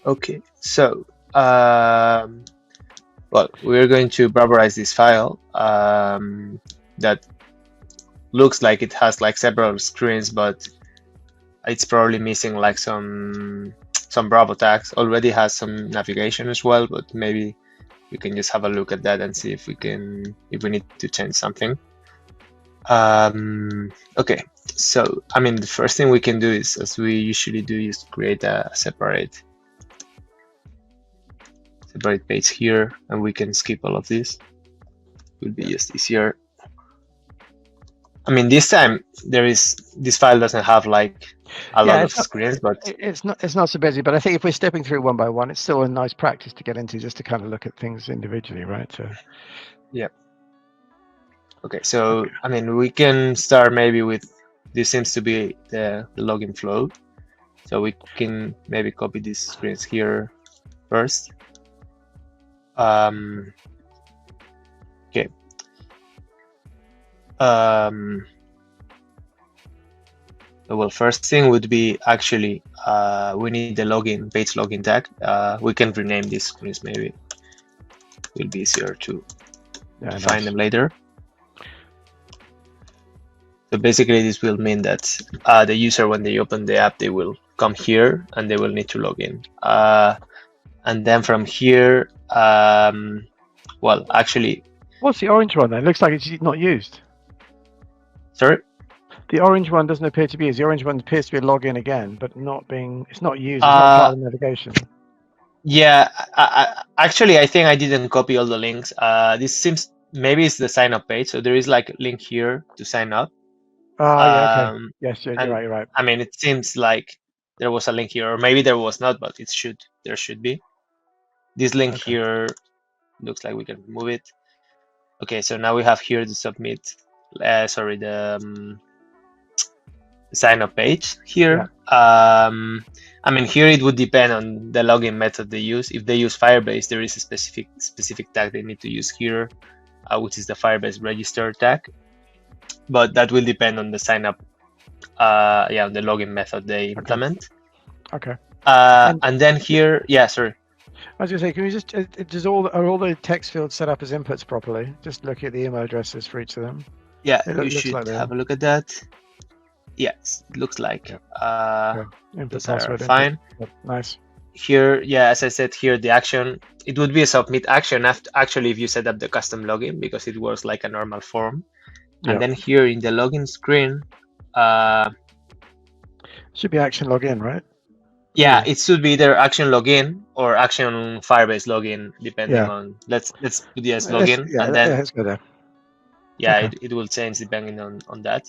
Okay, so well, we're going to bravorize this file that looks like it has like several screens, but it's probably missing like some Bravo tags. Already has some navigation as well, but maybe we can just have a look at that and see if we need to change something. Okay, so I mean the first thing we can do is, as we usually do, is create a separate page here, and we can skip all of this. Will be just easier. I mean, this time this file doesn't have like a lot of screens, but it's not so busy. But I think if we're stepping through one by one, it's still a nice practice to get into, just to kind of look at things individually, right? So yeah. Okay, so I mean, we can start maybe with this. Seems to be the login flow, so we can maybe copy these screens here first. Okay. Well, first thing would be actually we need the page login tag. We can rename these screens, maybe it will be easier to find them later. So basically this will mean that the user, when they open the app, they will come here and they will need to log in. And then from here, well, actually, what's the orange one then? It looks like it's not used. Sorry? The orange one doesn't appear to be used. The orange one appears to be a login again, but it's not used. It's not part of the navigation. Yeah, actually, I think I didn't copy all the links. This seems, maybe it's the sign up page. So there is like a link here to sign up. Oh, yeah, okay. Yes, you're right. I mean, it seems like there was a link here, or maybe there was not, but there should be. This link here looks like we can remove it. Okay, so now we have here the submit, the sign up page here. Yeah. I mean, here it would depend on the login method they use. If they use Firebase, there is a specific tag they need to use here, which is the Firebase register tag. But that will depend on the sign up, on the login method they implement. Okay. And then here, sorry. I was going to say, can we just, are all the text fields set up as inputs properly? Just look at the email addresses for each of them. Yeah, you should have a look at that. Yes, it looks like input password fine. Nice. Here, as I said here, the action, it would be a submit action actually if you set up the custom login, because it works like a normal form. And then here in the login screen, should be action login, right? Yeah, it should be either action login or action Firebase login, depending on. Let's do the login, and then let's go there. It will change depending on that.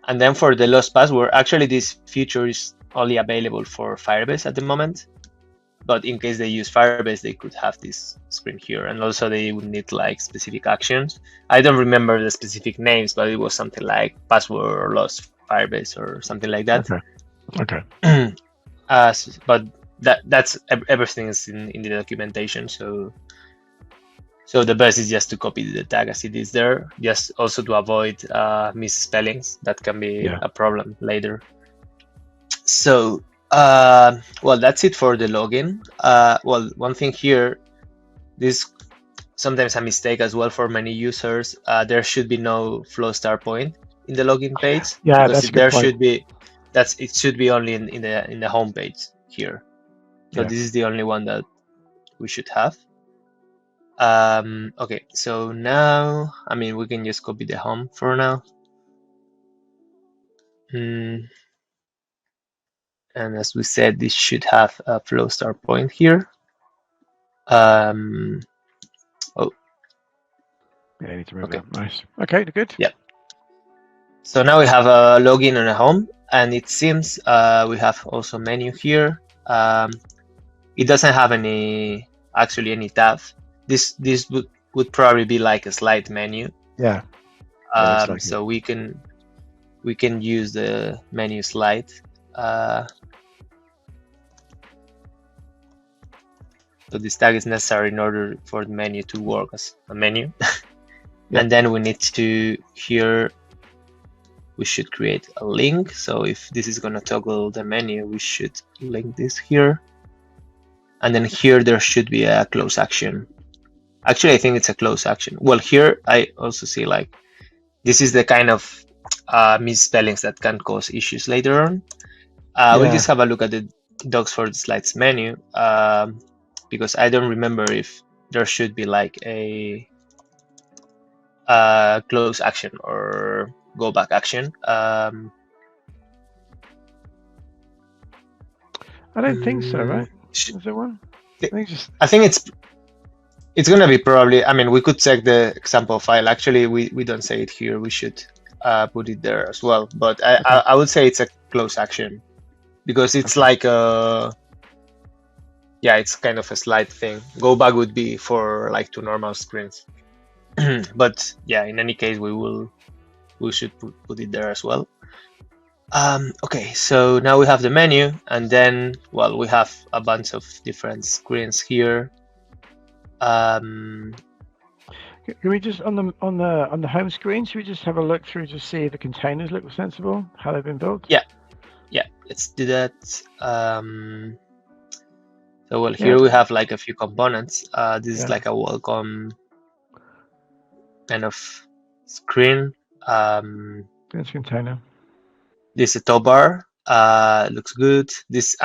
And then for the lost password, actually this feature is only available for Firebase at the moment. But in case they use Firebase, they could have this screen here, and also they would need like specific actions. I don't remember the specific names, but it was something like password or lost Firebase or something like that. Okay. But that's everything is in the documentation. So the best is just to copy the tag as it is there, just also to avoid misspellings. That can be a problem later. So well, that's it for the login. Well, one thing here, this sometimes a mistake as well for many users. There should be no flow start point in the login page. Yeah, that's a good point. Should be. It should be only in the home page here. So this is the only one that we should have. Okay, so now, I mean, we can just copy the home for now. And as we said, this should have a flow start point here. Yeah, I need to remove that. Nice. Okay, good. Yeah. So now we have a login and a home, and it seems we have also menu here. It doesn't have any tab. This would probably be like a slide menu. Yeah. So we can use the menu slide. So this tag is necessary in order for the menu to work as a menu. And then we need to here. We should create a link. So if this is going to toggle the menu, we should link this here. And then here there should be a close action. Actually, I think it's a close action. Well, here I also see like this is the kind of misspellings that can cause issues later on. We'll just have a look at the docs for the slides menu, because I don't remember if there should be like a close action or go back action. I don't think so, right? Is there one? I think it's gonna be probably. I mean, we could check the example file. Actually, we don't say it here. We should put it there as well. But I would say it's a close action because it's like a it's kind of a slide thing. Go back would be for like two normal screens. But yeah, in any case, we should put it there as well. Okay, so now we have the menu, and then well, we have a bunch of different screens here. Can we just on the home screen? Should we just have a look through to see if the containers look sensible, how they've been built? Yeah, let's do that. So well, here we have like a few components. This is like a welcome kind of screen. This container. This is a top bar. Looks good. This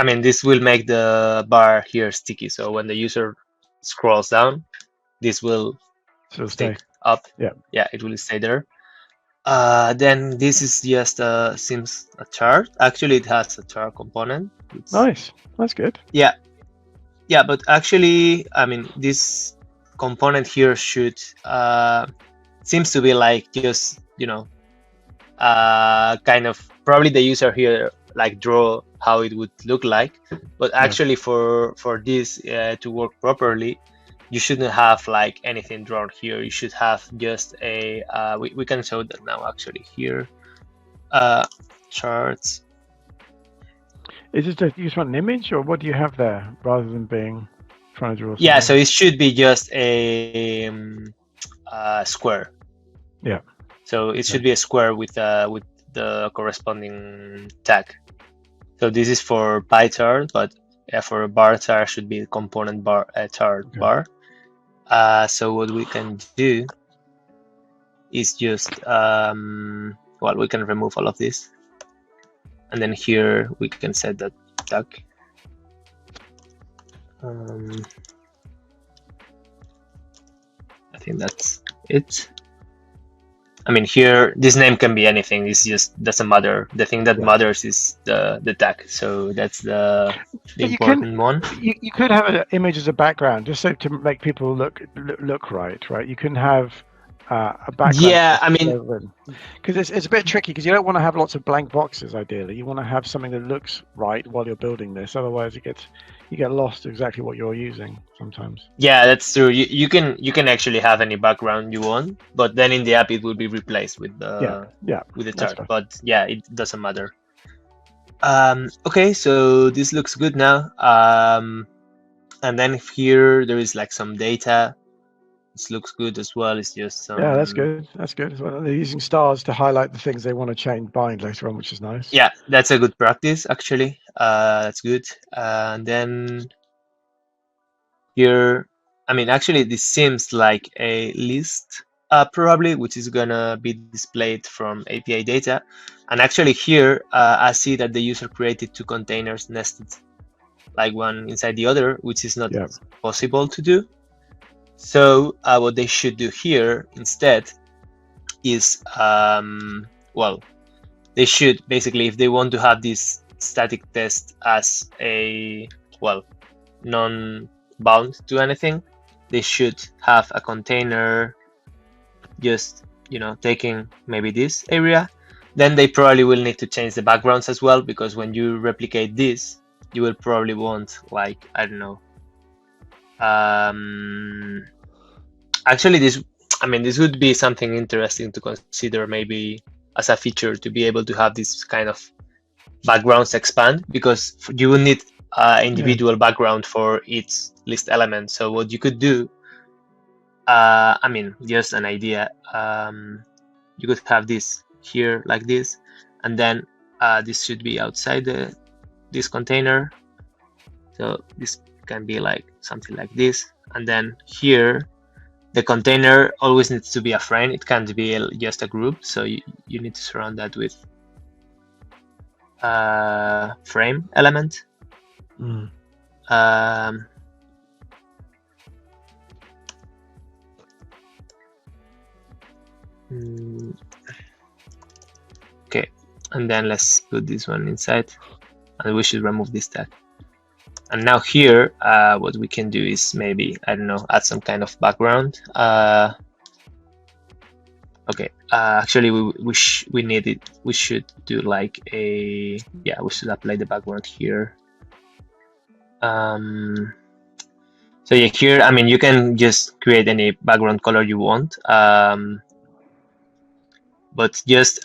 will make the bar here sticky. So when the user scrolls down, this will stick up. Yeah, it will stay there. Then this is just seems a chart. Actually, it has a chart component. Nice. That's good. Yeah, but actually, I mean, this component here should seems to be like just kind of probably the user here like draw how it would look like, but actually for this to work properly, you shouldn't have like anything drawn here. You should have just a we can show that now actually here charts. Is it just you just want an image, or what do you have there rather than trying to draw something? Yeah, so it should be just a square. Yeah. So it should be a square with the corresponding tag. So this is for pie chart, but for a bar chart should be component bar chart bar. So what we can do is just well, we can remove all of this, and then here we can set that tag. I think that's it. I mean, here this name can be anything. It's just doesn't matter. The thing that matters is the tag. So that's the important one. You could have an image as a background, just so to make people look right. You can have a background. Yeah, I mean, because it's a bit tricky because you don't want to have lots of blank boxes. Ideally, you want to have something that looks right while you're building this. Otherwise, you get lost exactly what you're using sometimes. Yeah, that's true. You can actually have any background you want, but then in the app it will be replaced with the with the chart. But yeah, it doesn't matter. Okay, so this looks good now. And then here there is like some data. This looks good as well. It's just some... Yeah, that's good. That's good as well. They're using stars to highlight the things they want to bind later on, which is nice. Yeah, that's a good practice actually. That's good. And then here, I mean, actually this seems like a list probably, which is gonna be displayed from API data. And actually here, I see that the user created two containers nested like one inside the other, which is not possible to do. So what they should do here instead is, well, they should basically, if they want to have this static test as a, well, non-bound to anything, they should have a container just, taking maybe this area. Then they probably will need to change the backgrounds as well, because when you replicate this, you will probably want, like, I don't know. Actually, this would be something interesting to consider maybe as a feature, to be able to have this kind of backgrounds expand, because you will need individual background for each list element. So what you could do, just an idea, you could have this here like this, and then this should be outside this container. So this can be like something like this. And then here, the container always needs to be a frame. It can't be just a group. So you need to surround that with a frame element. Okay, and then let's put this one inside, and we should remove this tag. And now here, what we can do is maybe, I don't know, add some kind of background. Okay, actually we need it. We should do like a, yeah, we should apply the background here. So yeah, here, I mean, you can just create any background color you want. But just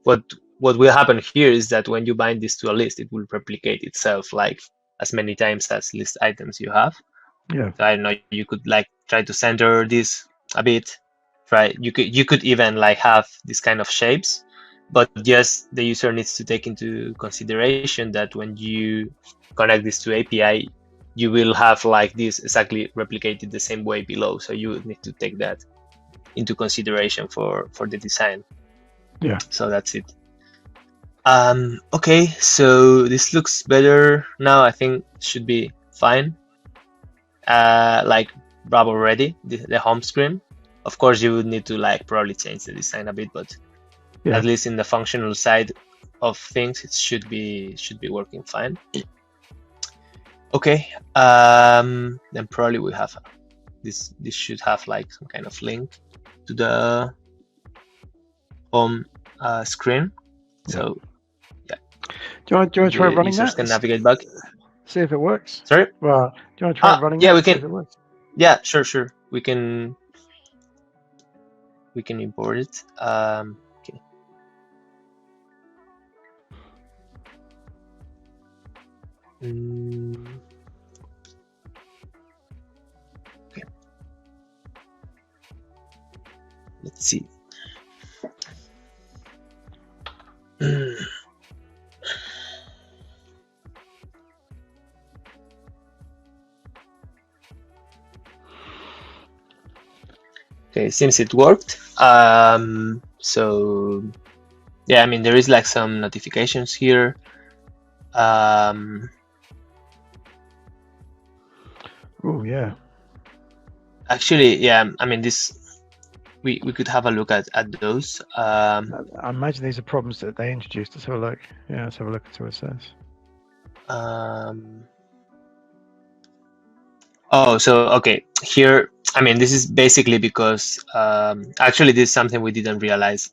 what will happen here is that when you bind this to a list, it will replicate itself like as many times as list items you have. Yeah. So I don't know, you could like try to center this a bit. Try, you could even like have this kind of shapes, but just the user needs to take into consideration that when you connect this to API, you will have like this exactly replicated the same way below. So you need to take that into consideration for the design. Yeah. So that's it. Okay, so this looks better now. I think should be fine. Like Bravo already, the home screen. Of course, you would need to like probably change the design a bit, but Yeah. at least in the functional side of things, it should be working fine. Okay, then probably we have this should have like some kind of link to the home screen. So yeah. Do you want to try running users that? Can navigate back. See if it works. Sorry? Well, do you want to try running yeah, that? we can. See if it works? Yeah, sure. We can import it. Okay. Okay. Let's see. Okay, seems it worked. So yeah, I mean, there is like some notifications here. Oh yeah. Actually, yeah, I mean, this we could have a look at those. I imagine these are problems that they introduced. Let's have a look. Yeah, let's have a look at what it says. Oh, so okay, here, I mean, this is basically because actually this is something we didn't realize.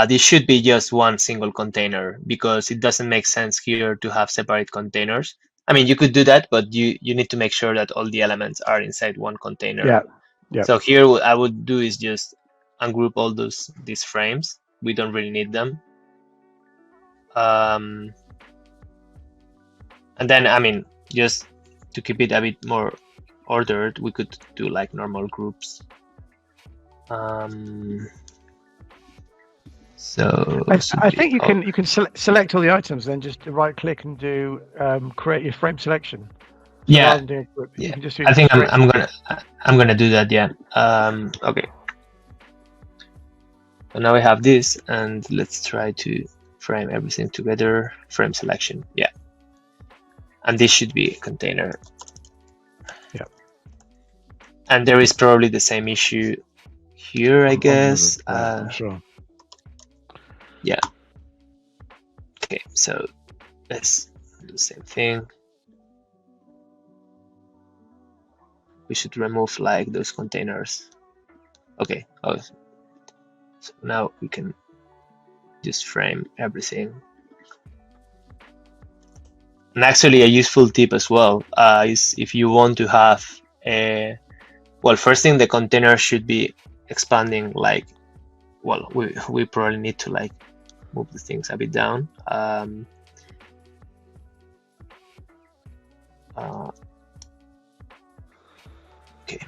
This should be just one single container because it doesn't make sense here to have separate containers. I mean, you could do that, but you need to make sure that all the elements are inside one container. Yeah. Yeah. So here what I would do is just ungroup all these frames. We don't really need them. And then, I mean, just to keep it a bit more ordered, we could do like normal groups. So I think you can select all the items, then just right click and do create your frame selection. So yeah, rather than doing a group, you can just do I think I'm gonna do that. Yeah. Okay. So now we have this, and let's try to frame everything together. Frame selection. Yeah. And this should be a container. Yeah. And there is probably the same issue here, I guess. I'm sure. Yeah. Okay, so let's do the same thing. We should remove like those containers. Okay. Oh, so now we can just frame everything. And actually, a useful tip as well is if you want to have a, well, first thing, the container should be expanding like, well, we probably need to like move the things a bit down. Okay.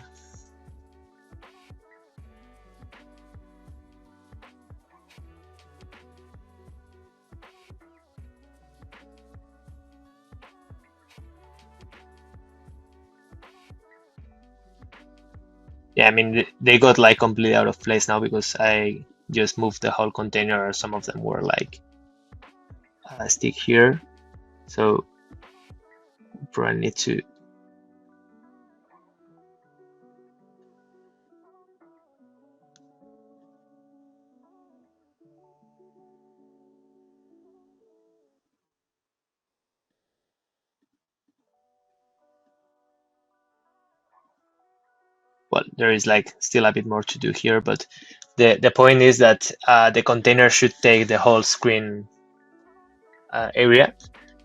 Yeah, I mean, they got like completely out of place now because I just moved the whole container. Some of them were like stick here. So probably need to. Well, there is like still a bit more to do here, but the point is that the container should take the whole screen area.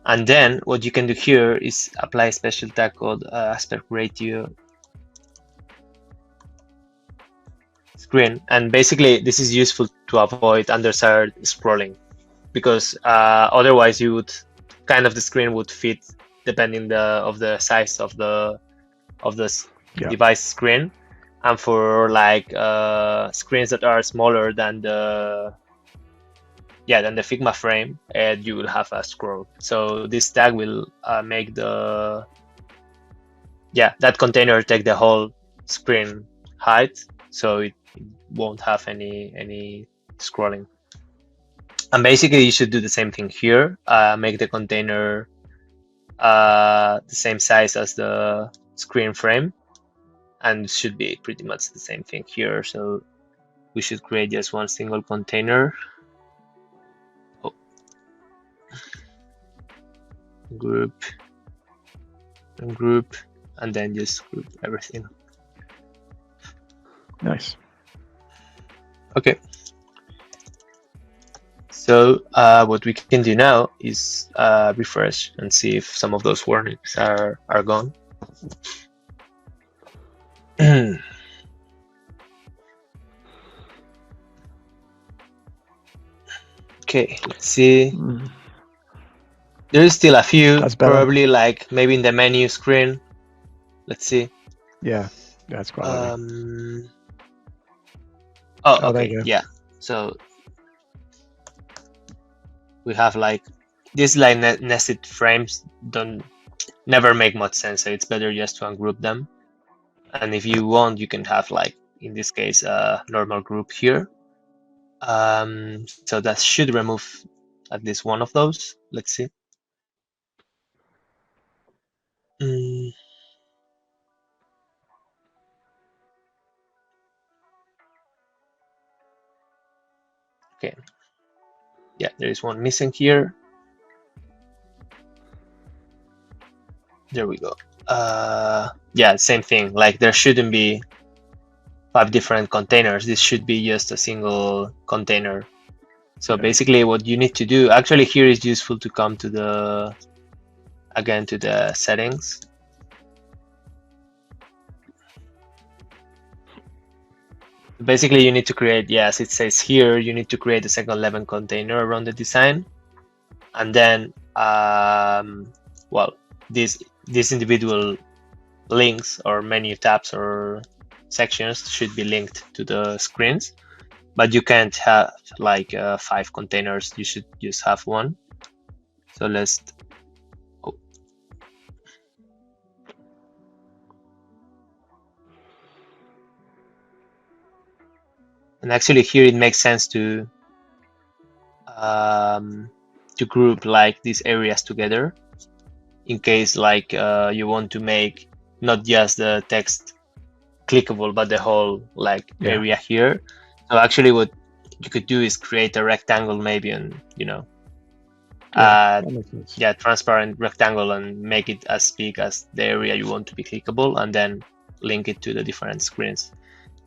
And then what you can do here is apply a special tag called aspect ratio screen. And basically this is useful to avoid underside scrolling, because otherwise you would kind of the screen would fit depending of the size of the device screen. And for like screens that are smaller than the Figma frame, you will have a scroll. So this tag will make that container take the whole screen height, so it won't have any scrolling. And basically you should do the same thing here. Make the container the same size as the screen frame, and it should be pretty much the same thing here. So we should create just one single container. Group and group, and then just group everything. Nice. Okay. So what we can do now is refresh and see if some of those warnings are gone. Okay, let's see. There is still a few, probably like maybe in the menu screen. Let's see. Yeah, that's quite lovely. Oh, okay, yeah. So we have like these like nested frames never make much sense, so it's better just to ungroup them. And if you want, you can have like in this case a normal group here. So that should remove at least one of those. Let's see. Okay. Yeah, there is one missing here. There we go. Yeah, same thing. Like there shouldn't be 5 different containers. This should be just a single container. So basically what you need to do, actually here is useful to come to the settings. Basically you need to create, yes, it says here, you need to create a second level container around the design. And then, well, these individual links or menu tabs or sections should be linked to the screens, but you can't have like 5 containers. You should just have one. So let's and actually here it makes sense to group like these areas together in case like you want to make not just the text clickable but the whole like area here. So actually what you could do is create a rectangle maybe, and transparent rectangle and make it as big as the area you want to be clickable, and then link it to the different screens.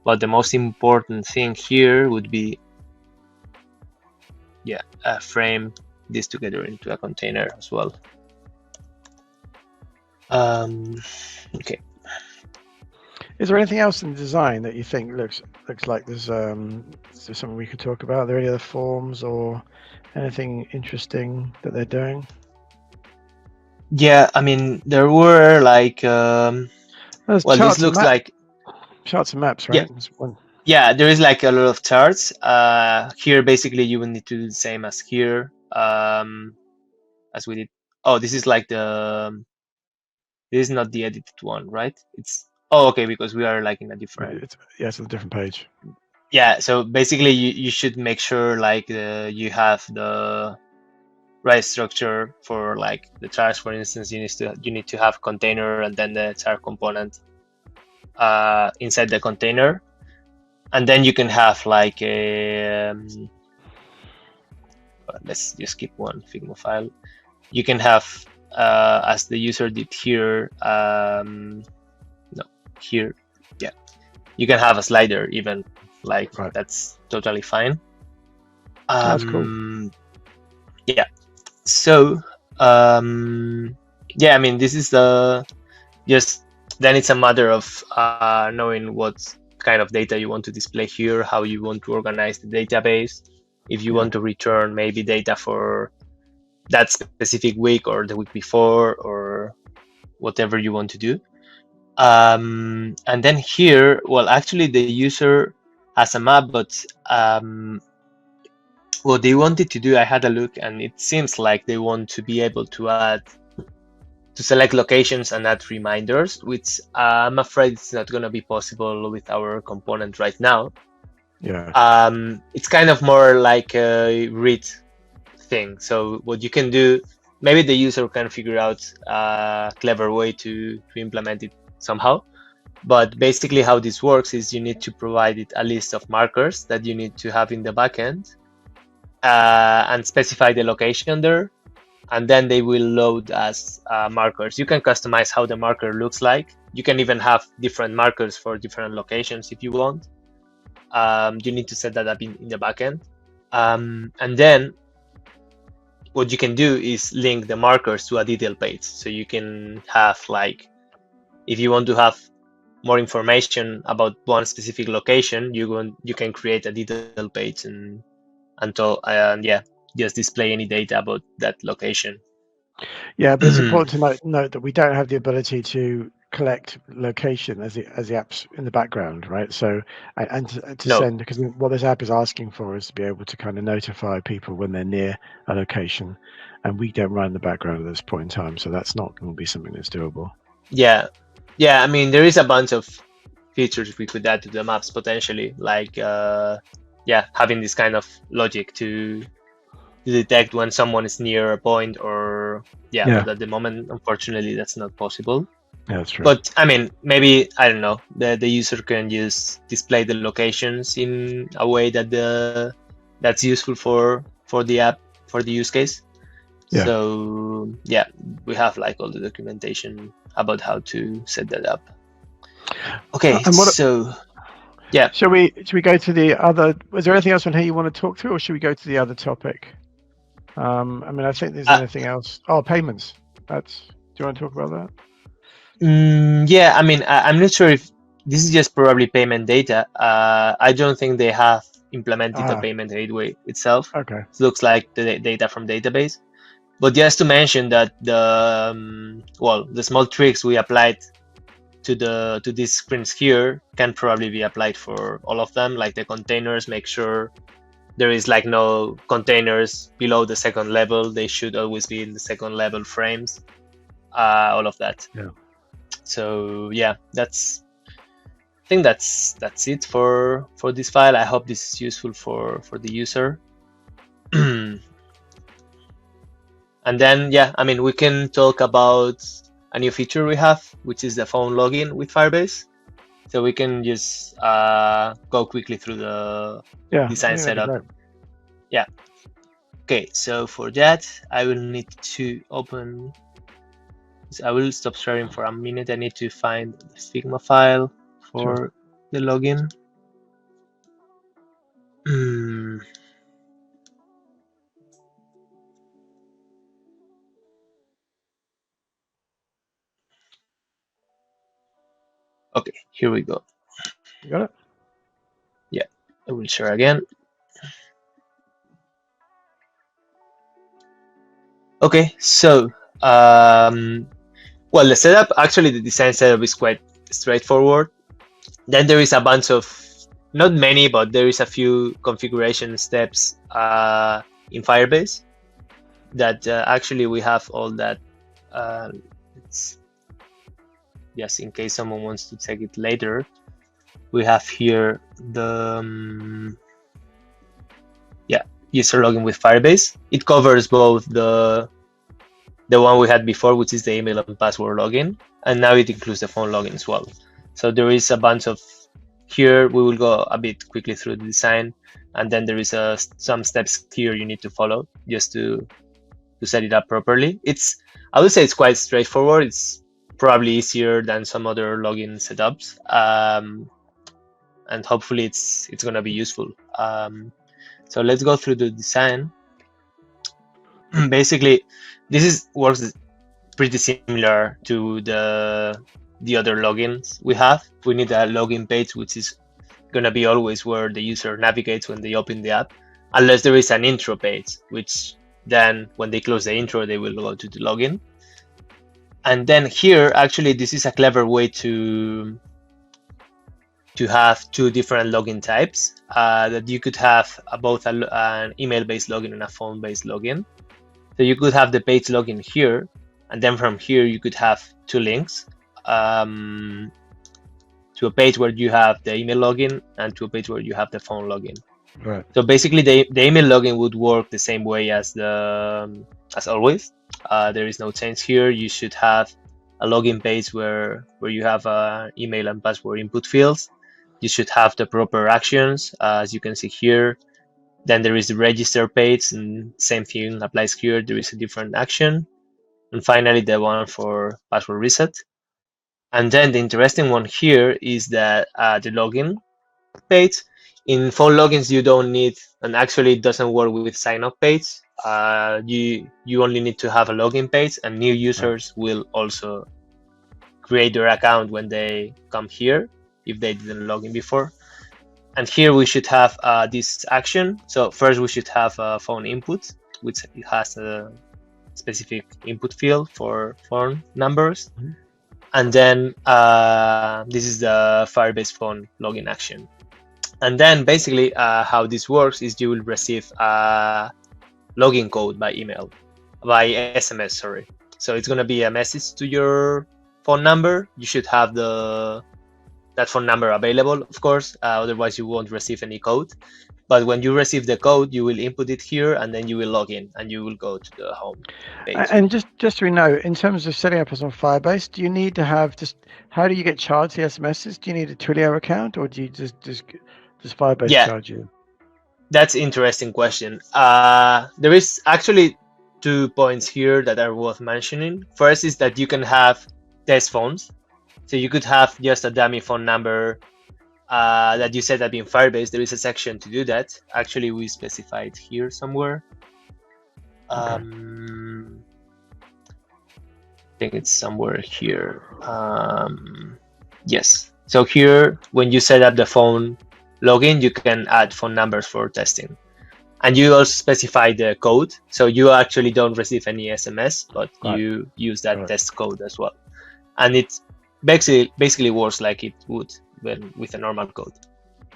But the most important thing here would be frame this together into a container as well. Okay. Is there anything else in the design that you think looks like there's something we could talk about? Are there any other forms or anything interesting that they're doing? Yeah, I mean there were like this looks like charts and maps, right? Yeah, there is like a lot of charts. Here basically you will need to do the same as here, as we did. Oh, this is like this is not the edited one, right? It's Oh, okay, because we are like in a Right. different. It's on a different page. Yeah, so basically you should make sure like you have the right structure for like the charts. For instance, you need to have container and then the chart component inside the container, and then you can have like a let's just keep one Figma file. You can have as the user did here, no, here, yeah, you can have a slider even, like Right. that's totally fine. That's cool. Yeah, so yeah, I mean, this is the just then it's a matter of knowing what kind of data you want to display here, how you want to organize the database, if you want to return maybe data for that specific week or the week before or whatever you want to do. And then here, well, actually the user has a map, but what they wanted to do, I had a look, and it seems like they want to be able to select locations and add reminders, which I'm afraid it's not going to be possible with our component right now. Yeah. It's kind of more like a read thing. So what you can do, maybe the user can figure out a clever way to implement it somehow. But basically how this works is you need to provide it a list of markers that you need to have in the backend and specify the location there. And then they will load as markers. You can customize how the marker looks like. You can even have different markers for different locations if you want. You need to set that up in the backend. And then what you can do is link the markers to a detail page. So you can have like, if you want to have more information about one specific location, you can create a detail page and yeah, just display any data about that location. Yeah, but it's important to note that we don't have the ability to collect location as the apps in the background, right? So and to No. send, because what this app is asking for is to be able to kind of notify people when they're near a location, and we don't run in the background at this point in time, so that's not going to be something that's doable. Yeah, yeah. I mean, there is a bunch of features we could add to the maps potentially, like yeah, having this kind of logic to detect when someone is near a point, or yeah. But at the moment, unfortunately, that's not possible. Yeah, that's true. But I mean, maybe I don't know. The user can just display the locations in a way that that's useful for the app, for the use case. Yeah. So yeah, we have like all the documentation about how to set that up. Okay, so yeah. Should we go to the other? Was there anything else on here you want to talk through, or should we go to the other topic? I mean, I think there's anything else. Oh, payments. Do you want to talk about that? Yeah, I mean, I'm not sure if this is just probably payment data. I don't think they have implemented the payment gateway itself. Okay. It looks like the data from database. But just to mention that the small tricks we applied to these screens here can probably be applied for all of them, like the containers. Make sure there is like no containers below the second level. They should always be in the second level frames. All of that. Yeah. So yeah, I think that's it for this file. I hope this is useful for the user. And then yeah, I mean, we can talk about a new feature we have, which is the phone login with Firebase. So we can just go quickly through the design setup. Yeah. Okay, so for that, I will need to open. I will stop sharing for a minute. I need to find the Figma file for the login. Okay, here we go. You got it? Yeah, I will share again. Okay, so well, the setup, actually the design setup is quite straightforward. Then there is a bunch of, not many, but there is a few configuration steps in Firebase that actually we have all that. just in case someone wants to take it later, we have here the user login with Firebase. It covers both the one we had before, which is the email and password login, and now it includes the phone login as well. So there is a bunch of, here we will go a bit quickly through the design, and then there is some steps here you need to follow just to set it up properly. I would say it's quite straightforward. It's probably easier than some other login setups, and hopefully it's going to be useful. So let's go through the design. Basically, this works pretty similar to the other logins we have. We need a login page, which is going to be always where the user navigates when they open the app, unless there is an intro page, which then when they close the intro, they will go to the login. And then here, actually, this is a clever way to have two different login types, that you could have both an email-based login and a phone-based login. So you could have the page login here, and then from here you could have two links to a page where you have the email login and to a page where you have the phone login. Right. So basically, the email login would work the same way as always. There is no change here. You should have a login page where you have email and password input fields. You should have the proper actions, as you can see here. Then there is the register page, and same thing applies here. There is a different action. And finally, the one for password reset. And then the interesting one here is that the login page. In phone logins, you don't need, and actually it doesn't work with sign-up page. You only need to have a login page, and new users will also create their account when they come here if they didn't log in before. And here we should have this action. So first we should have a phone input, which has a specific input field for phone numbers. Mm-hmm. And then this is the Firebase phone login action. And then basically how this works is you will receive a login code by SMS, sorry. So it's going to be a message to your phone number. You should have that phone number available, of course, otherwise you won't receive any code. But when you receive the code, you will input it here, and then you will log in, and you will go to the home page. And just so we know, in terms of setting up as on Firebase, do you need to have how do you get charged the SMSs? Do you need a Twilio account, or do you does Firebase charge you? That's an interesting question. There is actually 2 points here that are worth mentioning. First is that you can have test phones. So you could have just a dummy phone number that you set up in Firebase. There is a section to do that. Actually, we specified here somewhere. I think it's somewhere here. Yes. So here, when you set up the phone login, you can add phone numbers for testing. And you also specify the code. So you actually don't receive any SMS, but you use that test code as well. And it's basically works like it would with a normal code.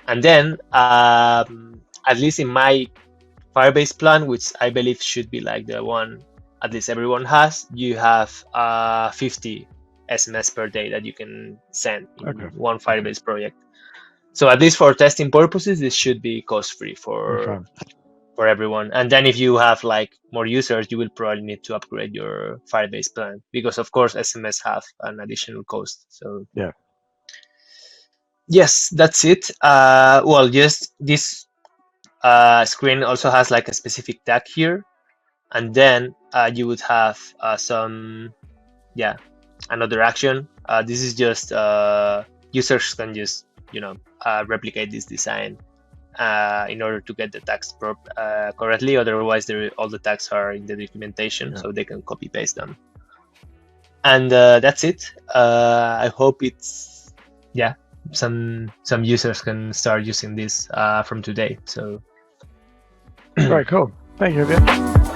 And then, at least in my Firebase plan, which I believe should be like the one at least everyone has, you have 50 SMS per day that you can send in one Firebase project. So at least for testing purposes, this should be cost-free for everyone. And then if you have like more users, you will probably need to upgrade your Firebase plan, because of course SMS have an additional cost. So yes, that's it. Well, just this screen also has like a specific tag here, and then you would have another action. This is just users can just replicate this design in order to get the tags correctly. Otherwise, all the tags are in the documentation, so they can copy paste them. And that's it. I hope it's some users can start using this from today. So very cool. Thank you, Javier.